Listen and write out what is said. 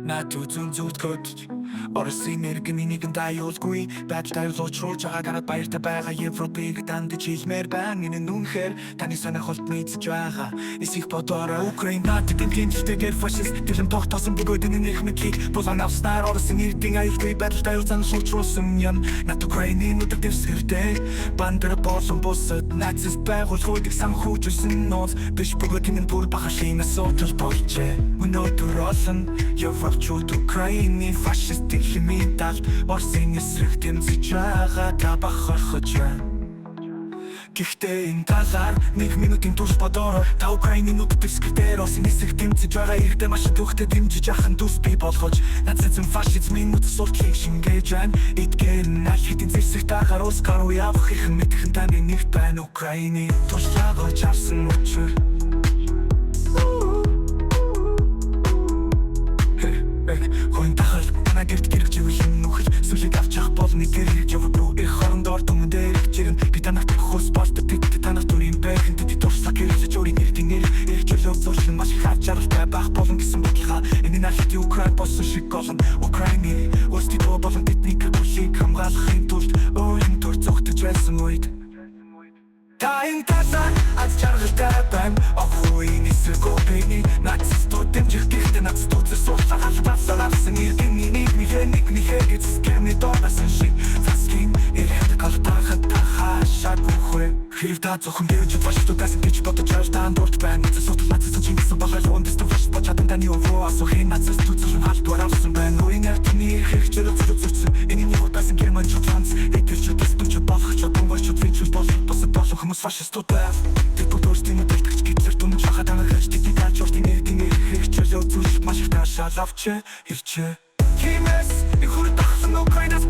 Нatu зүт код Оросын нэргэн тайлуулгүй Бадлаар луучруулж байгаагаар баяртай байгаа Европыг дандаж хэлмээр байна Энэ нүнхээр таны санах холт мэдсэж байгаа Эсих бодороо Украинад тэмтгэлтэйгээр фашист Тэрэм тогтоосон бөгөөд энэ нэх мэдлийг Булан авснаар Оросын ирдийн аюулгүй Бадлаар луучруулсан юм Над Украинийн өдөр дэвсгэртэй Бандера болсон бусад Нацист байгууллагуудыг санхүүжүүлсэн нууц Биш бөгөөд энэ бүр бахалинаас сууж болжээ Өнөөдөр олон Европчууд Украины фашистын хэмээн талд Оросын эсрэг тэмцэж байгаа та бахархаж байна Гэхдээ энэ талаар нэг минутын турш бодороо Та Украинийн өдөр дэвсгэртээр Оросын эсрэг тэмцэж байгаа иргэдээ маш төвхтэй дэмжиж ахын дүүс бий болгож Нацизм фашизмын үдс сурталыг шингээж байна Эдгээр нь аль хэдийн зэрсэг тагаар улс гаруй явах ихэн мэдхэн таны нэгт байна Украины туршлагаж авсан учир Хойн тахал танаа гэрт гэрч ивэлэн нүхэл Сүлийг авчих болно тэр Европ руу их хорондоор түмэндээ ирчэрэн Би танах хус болт тэт танах дүрийн байхын тэт туршлаг гэрэлж өөрийн нэртийн нэр Ирчүүлөө зуршлан маш их ачааралтай байх болон гэсэн бодлого Энэ нь аль хэдийн Украин болсон шиг олон Украины өөрсдөө болон тэдний гэрүүлийг хамгаалахын тулд өөрийн төр зогтож байсан үед Та энэ талаар аз жаргалтай байна Охуйн эсрэг Украины нацистууд дэмжих гэхдээ нацистууд сурталчилгаан албасаар авсан иргэний нэгнийхээ эцэскэрний доорсон шиг Заскин ирээд галтахад тахашаад бүхвэ Хэрв та зөвхөн дэвжид башдуудаас ингэж бодож байгаа та дурд байна Нацистууд нацистууд чингсэн багал ундэс төвш бочадан таны өвөө асуухын нацистууд зөвхөн халдвар авсан байна Өөрийн артны хэрэгчээр зүрхсэн Энэ нэг удаасан германчууд франц Эдгэрчүүд эстончууд болох чадан болчууд винчүүд болох Хүмүүс фашистууд байв Тэр бүдөрсдийн өдөлтөгч гитлэр дүнж хахад ангахч Тэдний талж ордын нэрдийн хэрэгчээр үзүүлэх маш их таашаал авчээ Ирчээ Химээс их хүрд ахсан Украинаас